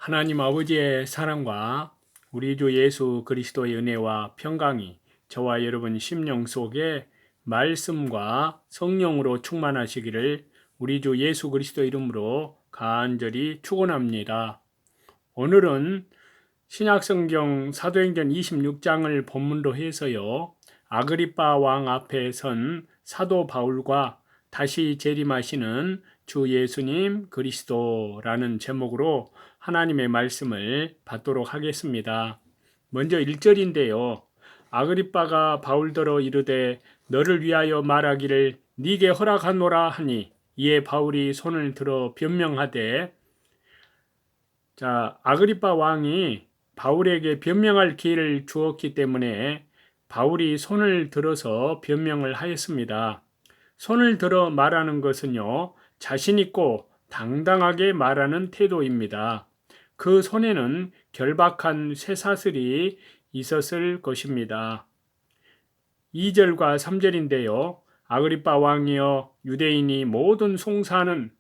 하나님 아버지의 사랑과 우리 주 예수 그리스도의 은혜와 평강이 저와 여러분 심령 속에 말씀과 성령으로 충만하시기를 우리 주 예수 그리스도 이름으로 간절히 축원합니다. 오늘은 신약성경 사도행전 26장을 본문으로 해서요. 아그리빠 왕 앞에 선 사도 바울과 다시 재림하시는 주 예수님 그리스도라는 제목으로 하나님의 말씀을 받도록 하겠습니다. 먼저 1절인데요. 아그리빠가 바울더러 이르되 너를 위하여 말하기를 네게 허락하노라 하니 이에 바울이 손을 들어 변명하되 아그리빠 왕이 바울에게 변명할 기회를 주었기 때문에 바울이 손을 들어서 변명을 하였습니다. 손을 들어 말하는 것은요, 자신 있고 당당하게 말하는 태도입니다. 그 손에는 결박한 쇠사슬이 있었을 것입니다. 2절과 3절인데요. 아그리빠 왕이여 유대인이 모든 송사하는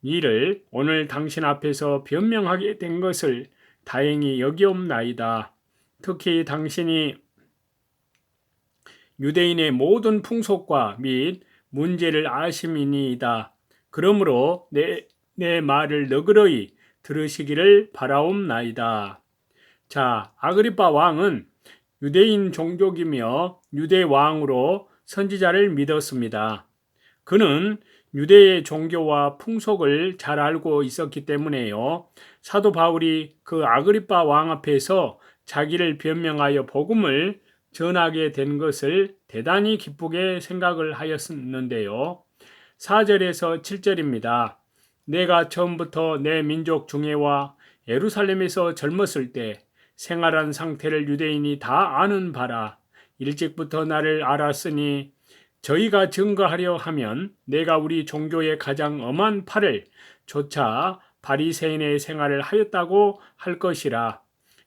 이를 오늘 당신 앞에서 변명하게 된 것을 다행히 여기옵나이다. 특히 당신이 유대인의 모든 풍속과 및 문제를 아심이니이다. 그러므로 내 말을 너그러이 들으시기를 바라옵나이다. 자, 아그리빠 왕은 유대인 종족이며 유대 왕으로 선지자를 믿었습니다. 그는 유대의 종교와 풍속을 잘 알고 있었기 때문에요. 사도 바울이 그 아그리빠 왕 앞에서 자기를 변명하여 복음을 전하게 된 것을 대단히 기쁘게 생각을 하였는데요. 4절에서 7절입니다. 내가 처음부터 내 민족 중에와 예루살렘에서 젊었을 때 생활한 상태를 유대인이 다 아는 바라. 일찍부터 나를 알았으니 저희가 증거하려 하면 내가 우리 종교의 가장 엄한 팔을 조차 바리새인의 생활을 하였다고 할 것이라.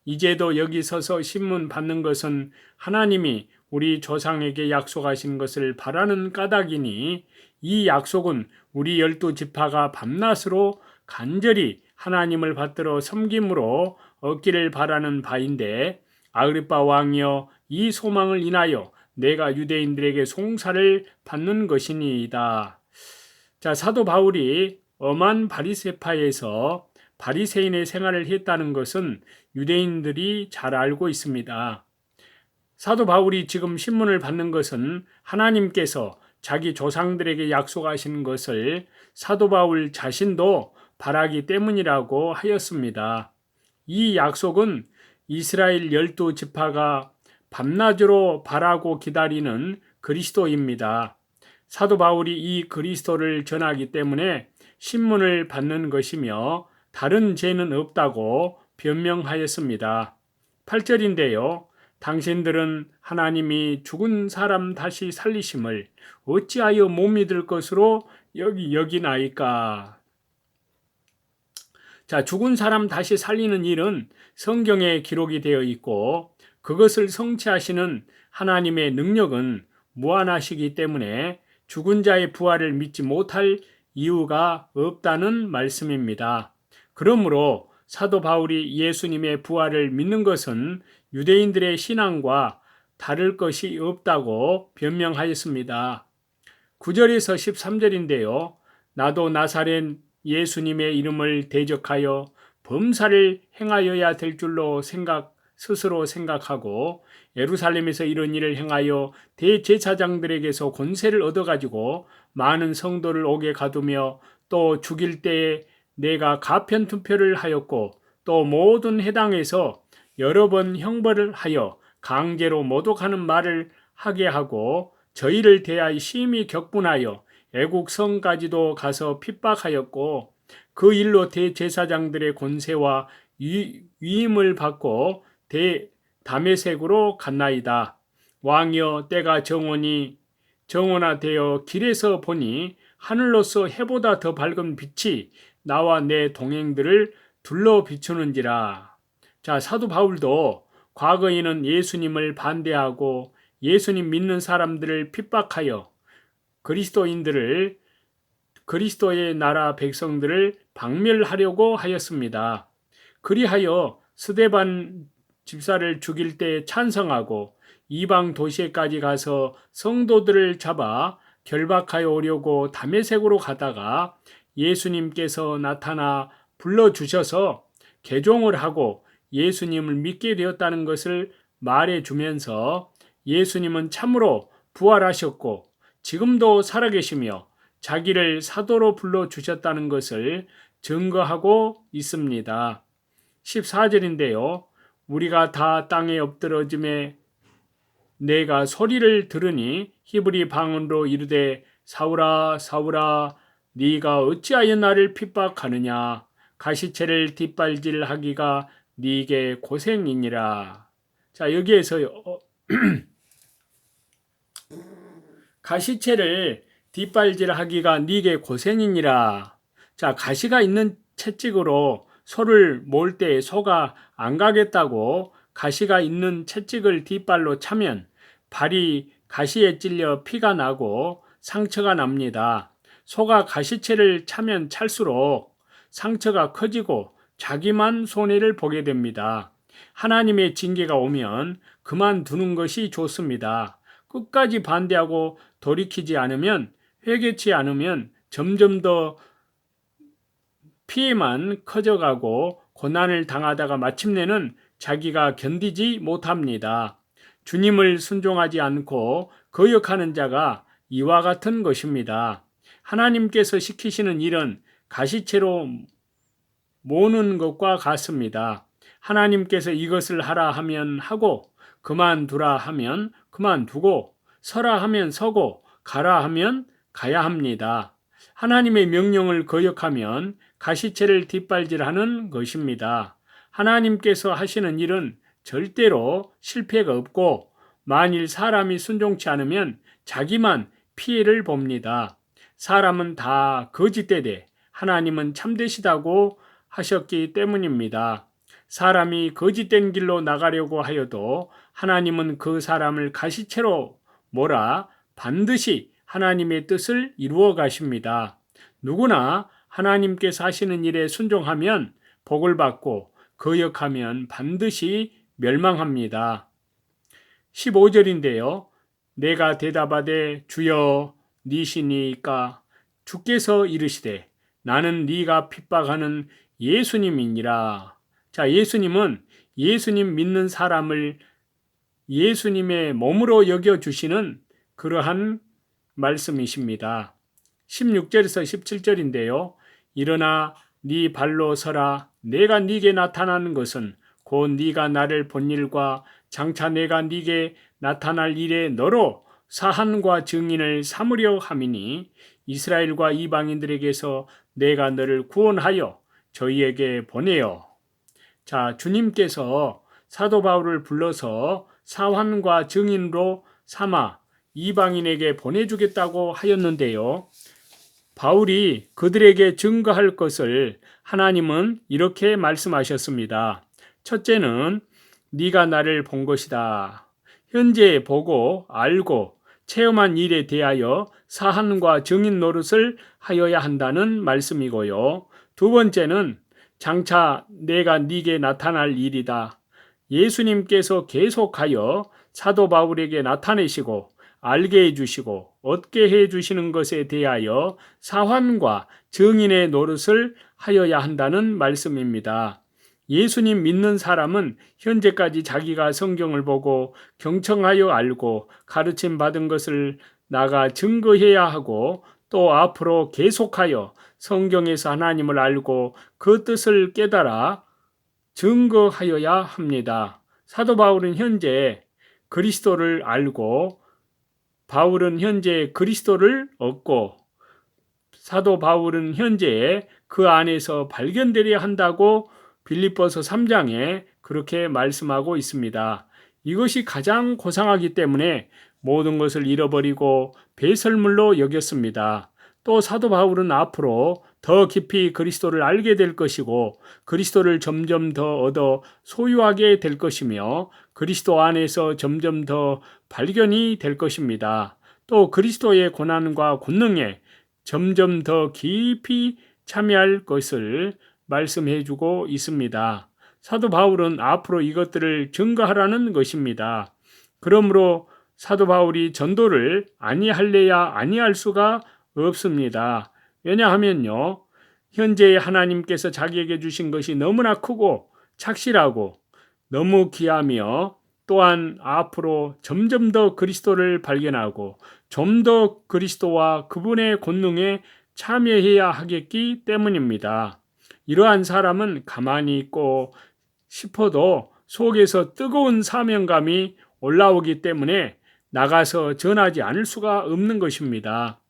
이제도 여기 서서 신문 받는 것은 하나님이 우리 조상에게 약속하신 것을 바라는 까닭이니 이 약속은 우리 12지파가 밤낮으로 간절히 하나님을 받들어 섬김으로 얻기를 바라는 바인데 아그리빠 왕이여 이 소망을 인하여 내가 유대인들에게 송사를 받는 것이니이다. 자, 사도 바울이 엄한 바리새파에서 바리새인의 생활을 했다는 것은 유대인들이 잘 알고 있습니다. 사도 바울이 지금 신문을 받는 것은 하나님께서 자기 조상들에게 약속하신 것을 사도 바울 자신도 바라기 때문이라고 하였습니다. 이 약속은 이스라엘 12지파가 밤낮으로 바라고 기다리는 그리스도입니다. 사도 바울이 이 그리스도를 전하기 때문에 신문을 받는 것이며 다른 죄는 없다고 변명하였습니다. 8절인데요. 당신들은 하나님이 죽은 사람 다시 살리심을 어찌하여 못 믿을 것으로 여기나이까. 자, 죽은 사람 다시 살리는 일은 성경에 기록이 되어 있고 그것을 성취하시는 하나님의 능력은 무한하시기 때문에 죽은 자의 부활을 믿지 못할 이유가 없다는 말씀입니다. 그러므로 사도 바울이 예수님의 부활을 믿는 것은 유대인들의 신앙과 다를 것이 없다고 변명하였습니다. 9절에서 13절인데요. 나도 나사렛 예수님의 이름을 대적하여 범사를 행하여야 될 줄로 스스로 생각하고 예루살렘에서 이런 일을 행하여 대제사장들에게서 권세를 얻어가지고 많은 성도를 옥에 가두며 또 죽일 때에 내가 가편 투표를 하였고 또 모든 해당에서 여러 번 형벌을 하여 강제로 모독하는 말을 하게 하고 저희를 대하여 심히 격분하여 애국 성까지도 가서 핍박하였고 그 일로 대제사장들의 권세와 위임을 받고 다메섹으로 갔나이다. 왕이여 때가 정원화되어 길에서 보니 하늘로서 해보다 더 밝은 빛이 나와 내 동행들을 둘러 비추는지라. 자, 사도 바울도 과거에는 예수님을 반대하고 예수님 믿는 사람들을 핍박하여 그리스도의 나라 백성들을 박멸하려고 하였습니다. 그리하여 스데반 집사를 죽일 때 찬성하고 이방 도시에까지 가서 성도들을 잡아 결박하여 오려고 다메섹으로 가다가 예수님께서 나타나 불러주셔서 개종을 하고 예수님을 믿게 되었다는 것을 말해주면서 예수님은 참으로 부활하셨고 지금도 살아계시며 자기를 사도로 불러주셨다는 것을 증거하고 있습니다. 14절인데요. 우리가 다 땅에 엎드러짐에 내가 소리를 들으니 히브리 방언으로 이르되 사울아 사울아 네가 어찌하여 나를 핍박하느냐 가시체를 뒷발질하기가 네게 고생이니라. 자, 여기에서 가시체를 뒷발질하기가 네게 고생이니라. 자, 가시가 있는 채찍으로 소를 몰 때 소가 안 가겠다고 가시가 있는 채찍을 뒷발로 차면 발이 가시에 찔려 피가 나고 상처가 납니다. 소가 가시채를 차면 찰수록 상처가 커지고 자기만 손해를 보게 됩니다. 하나님의 징계가 오면 그만두는 것이 좋습니다. 끝까지 반대하고 돌이키지 않으면, 회개치 않으면 점점 더 피해만 커져가고 고난을 당하다가 마침내는 자기가 견디지 못합니다. 주님을 순종하지 않고 거역하는 자가 이와 같은 것입니다. 하나님께서 시키시는 일은 가시채로 모는 것과 같습니다. 하나님께서 이것을 하라 하면 하고, 그만두라 하면 그만두고, 서라 하면 서고, 가라 하면 가야 합니다. 하나님의 명령을 거역하면 가시채를 뒷발질하는 것입니다. 하나님께서 하시는 일은 절대로 실패가 없고 만일 사람이 순종치 않으면 자기만 피해를 봅니다. 사람은 다 거짓되되 하나님은 참되시다고 하셨기 때문입니다. 사람이 거짓된 길로 나가려고 하여도 하나님은 그 사람을 가시채로 몰아 반드시 하나님의 뜻을 이루어 가십니다. 누구나 하나님께서 하시는 일에 순종하면 복을 받고 거역하면 반드시 멸망합니다. 15절인데요. 내가 대답하되 주여 니시니까 주께서 이르시되 나는 네가 핍박하는 예수님이니라. 자, 예수님은 예수님 믿는 사람을 예수님의 몸으로 여겨주시는 그러한 말씀이십니다. 16절에서 17절인데요. 일어나 네 발로 서라. 내가 네게 나타나는 것은 곧 네가 나를 본 일과 장차 내가 네게 나타날 일에 너로 사한과 증인을 삼으려 함이니 이스라엘과 이방인들에게서 내가 너를 구원하여 저희에게 보내어. 자, 주님께서 사도 바울을 불러서 사환과 증인으로 삼아 이방인에게 보내주겠다고 하였는데요. 바울이 그들에게 증거할 것을 하나님은 이렇게 말씀하셨습니다. 첫째는 네가 나를 본 것이다. 현재 보고 알고 체험한 일에 대하여 사한과 증인 노릇을 하여야 한다는 말씀이고요. 두 번째는 장차 내가 네게 나타날 일이다. 예수님께서 계속하여 사도 바울에게 나타내시고 알게 해주시고 얻게 해주시는 것에 대하여 사환과 증인의 노릇을 하여야 한다는 말씀입니다. 예수님 믿는 사람은 현재까지 자기가 성경을 보고 경청하여 알고 가르침 받은 것을 나가 증거해야 하고 또 앞으로 계속하여 성경에서 하나님을 알고 그 뜻을 깨달아 증거하여야 합니다. 사도 바울은 현재 그리스도를 알고 바울은 현재 그리스도를 얻고 사도 바울은 현재 그 안에서 발견되려 한다고 빌립보서 3장에 그렇게 말씀하고 있습니다. 이것이 가장 고상하기 때문에 모든 것을 잃어버리고 배설물로 여겼습니다. 또 사도 바울은 앞으로 더 깊이 그리스도를 알게 될 것이고 그리스도를 점점 더 얻어 소유하게 될 것이며 그리스도 안에서 점점 더 발견이 될 것입니다. 또 그리스도의 고난과 권능에 점점 더 깊이 참여할 것을 말씀해 주고 있습니다. 사도 바울은 앞으로 이것들을 증거하라는 것입니다. 그러므로 사도 바울이 전도를 아니할래야 아니할 수가 없습니다. 왜냐하면요, 현재 하나님께서 자기에게 주신 것이 너무나 크고 착실하고 너무 귀하며, 또한 앞으로 점점 더 그리스도를 발견하고 좀 더 그리스도와 그분의 권능에 참여해야 하겠기 때문입니다. 이러한 사람은 가만히 있고 싶어도 속에서 뜨거운 사명감이 올라오기 때문에 나가서 전하지 않을 수가 없는 것입니다.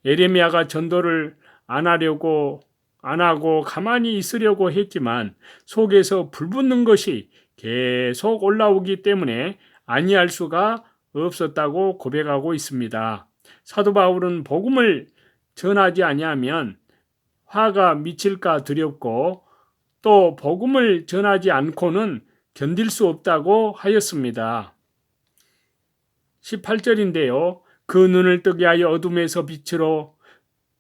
예레미야가 전도를 안 하고 가만히 있으려고 했지만 속에서 불붙는 것이 계속 올라오기 때문에 아니할 수가 없었다고 고백하고 있습니다. 사도 바울은 복음을 전하지 아니하면 화가 미칠까 두렵고, 또 복음을 전하지 않고는 견딜 수 없다고 하였습니다. 18절인데요. 그 눈을 뜨게 하여 어둠에서 빛으로,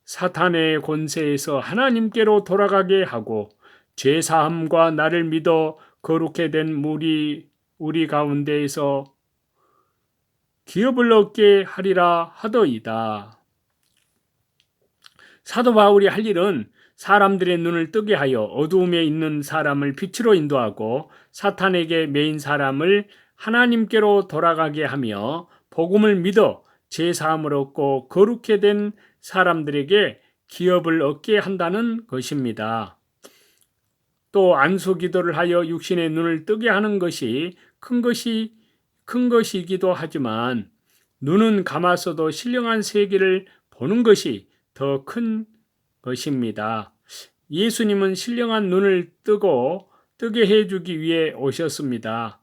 사탄의 권세에서 하나님께로 돌아가게 하고 죄사함과 나를 믿어 거룩해 된 우리 가운데에서 기업을 얻게 하리라 하더이다. 사도 바울이 할 일은 사람들의 눈을 뜨게 하여 어두움에 있는 사람을 빛으로 인도하고 사탄에게 매인 사람을 하나님께로 돌아가게 하며 복음을 믿어 죄사함을 얻고 거룩해 된 사람들에게 기업을 얻게 한다는 것입니다. 또 안수 기도를 하여 육신의 눈을 뜨게 하는 것이 큰 것이기도 하지만, 눈은 감았어도 신령한 세계를 보는 것이 더 큰 것입니다. 예수님은 신령한 눈을 뜨게 해주기 위해 오셨습니다.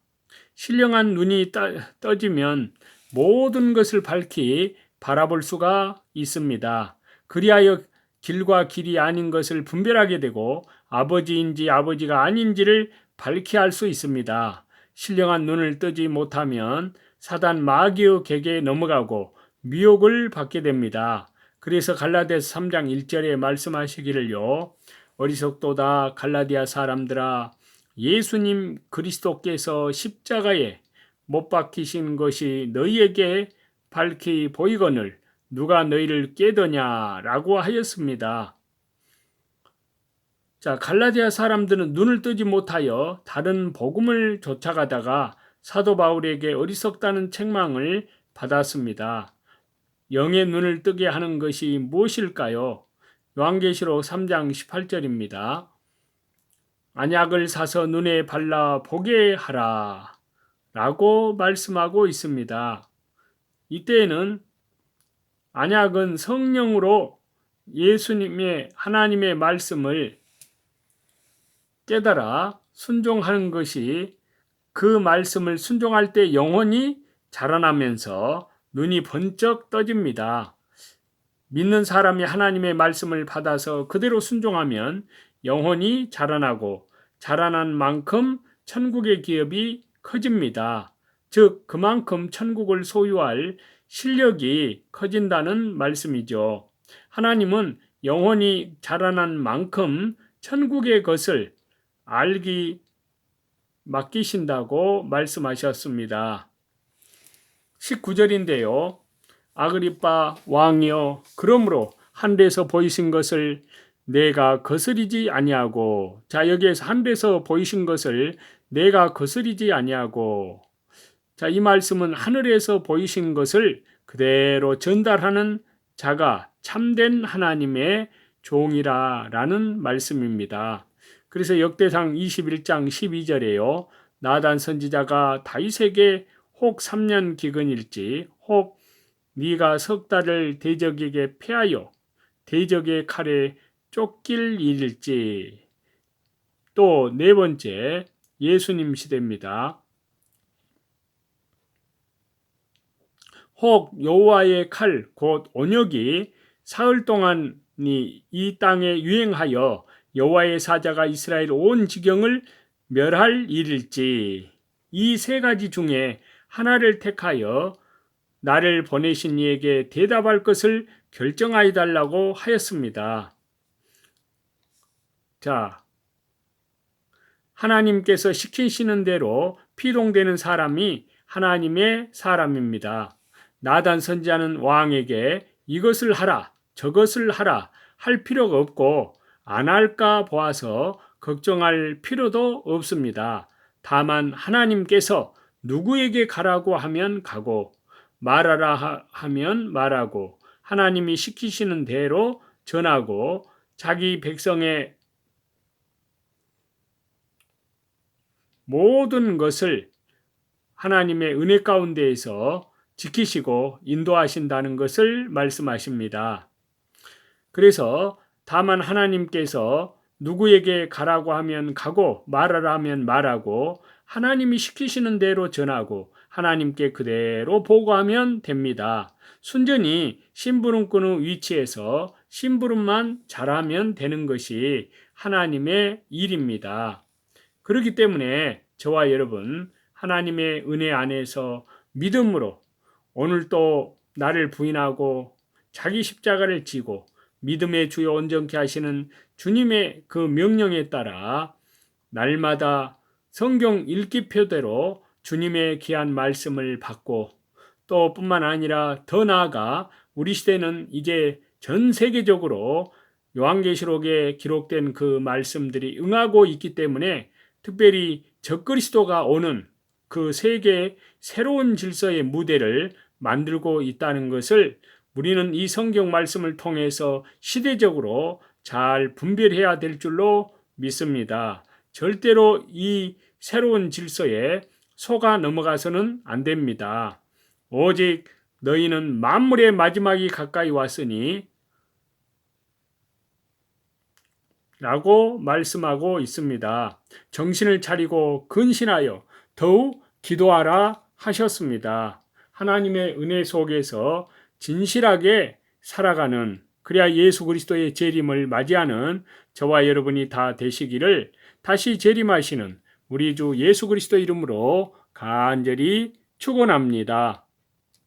신령한 눈이 떠지면 모든 것을 밝히 바라볼 수가 있습니다. 그리하여 길과 길이 아닌 것을 분별하게 되고 아버지인지 아버지가 아닌지를 밝히 알 수 있습니다. 신령한 눈을 뜨지 못하면 사단 마귀의 객에 넘어가고 미혹을 받게 됩니다. 그래서 갈라디아서 3장 1절에 말씀하시기를요, 어리석도다 갈라디아 사람들아, 예수님 그리스도께서 십자가에 못 박히신 것이 너희에게 밝히 보이거늘 누가 너희를 깨더냐라고 하였습니다. 자, 갈라디아 사람들은 눈을 뜨지 못하여 다른 복음을 쫓아가다가 사도 바울에게 어리석다는 책망을 받았습니다. 영의 눈을 뜨게 하는 것이 무엇일까요? 요한계시록 3장 18절입니다. 안약을 사서 눈에 발라 보게 하라 라고 말씀하고 있습니다. 이때에는 안약은 성령으로 예수님의 하나님의 말씀을 깨달아 순종하는 것이, 그 말씀을 순종할 때 영혼이 자라나면서 눈이 번쩍 떠집니다. 믿는 사람이 하나님의 말씀을 받아서 그대로 순종하면 영혼이 자라나고 자라난 만큼 천국의 기업이 커집니다. 즉 그만큼 천국을 소유할 실력이 커진다는 말씀이죠. 하나님은 영혼이 자라난 만큼 천국의 것을 알기 맡기신다고 말씀하셨습니다. 19절인데요. 아그리빠 왕이여, 그러므로 하늘에서 보이신 것을 내가 거스리지 아니하고, 자, 여기에서 하늘에서 보이신 것을 내가 거스리지 아니하고, 자, 이 말씀은 하늘에서 보이신 것을 그대로 전달하는 자가 참된 하나님의 종이라라는 말씀입니다. 그래서 역대상 21장 12절에요. 나단 선지자가 다윗에게 혹 3년 기근일지 혹 네가 석 달을 대적에게 패하여 대적의 칼에 쫓길 일일지. 또 네 번째, 예수님 시대입니다. 혹 여호와의 칼 곧 온역이 사흘 동안이 이 땅에 유행하여 여호와의 사자가 이스라엘 온 지경을 멸할 일일지. 이 세 가지 중에 하나를 택하여 나를 보내신 이에게 대답할 것을 결정하여 달라고 하였습니다. 자, 하나님께서 시키시는 대로 피동되는 사람이 하나님의 사람입니다. 나단 선지자는 왕에게 이것을 하라, 저것을 하라 할 필요가 없고 안 할까 보아서 걱정할 필요도 없습니다. 다만 하나님께서 누구에게 가라고 하면 가고 말하라 하면 말하고 하나님이 시키시는 대로 전하고 자기 백성의 모든 것을 하나님의 은혜 가운데에서 지키시고 인도하신다는 것을 말씀하십니다. 그래서 다만 하나님께서 누구에게 가라고 하면 가고 말하라 하면 말하고 하나님이 시키시는 대로 전하고 하나님께 그대로 보고하면 됩니다. 순전히 심부름 끄는 위치에서 심부름만 잘하면 되는 것이 하나님의 일입니다. 그렇기 때문에 저와 여러분 하나님의 은혜 안에서 믿음으로 오늘 또 나를 부인하고 자기 십자가를 지고 믿음의 주요 온전케 하시는 주님의 그 명령에 따라 날마다 성경 읽기표대로 주님의 귀한 말씀을 받고 또 뿐만 아니라 더 나아가 우리 시대는 이제 전 세계적으로 요한계시록에 기록된 그 말씀들이 응하고 있기 때문에 특별히 적그리스도가 오는 그 세계의 새로운 질서의 무대를 만들고 있다는 것을 우리는 이 성경 말씀을 통해서 시대적으로 잘 분별해야 될 줄로 믿습니다. 절대로 이 새로운 질서에 속아 넘어가서는 안 됩니다. 오직 너희는 만물의 마지막이 가까이 왔으니 라고 말씀하고 있습니다. 정신을 차리고 근신하여 더욱 기도하라 하셨습니다. 하나님의 은혜 속에서 진실하게 살아가는 그래야 예수 그리스도의 재림을 맞이하는 저와 여러분이 다 되시기를 다시 재림하시는 우리 주 예수 그리스도 이름으로 간절히 축원합니다.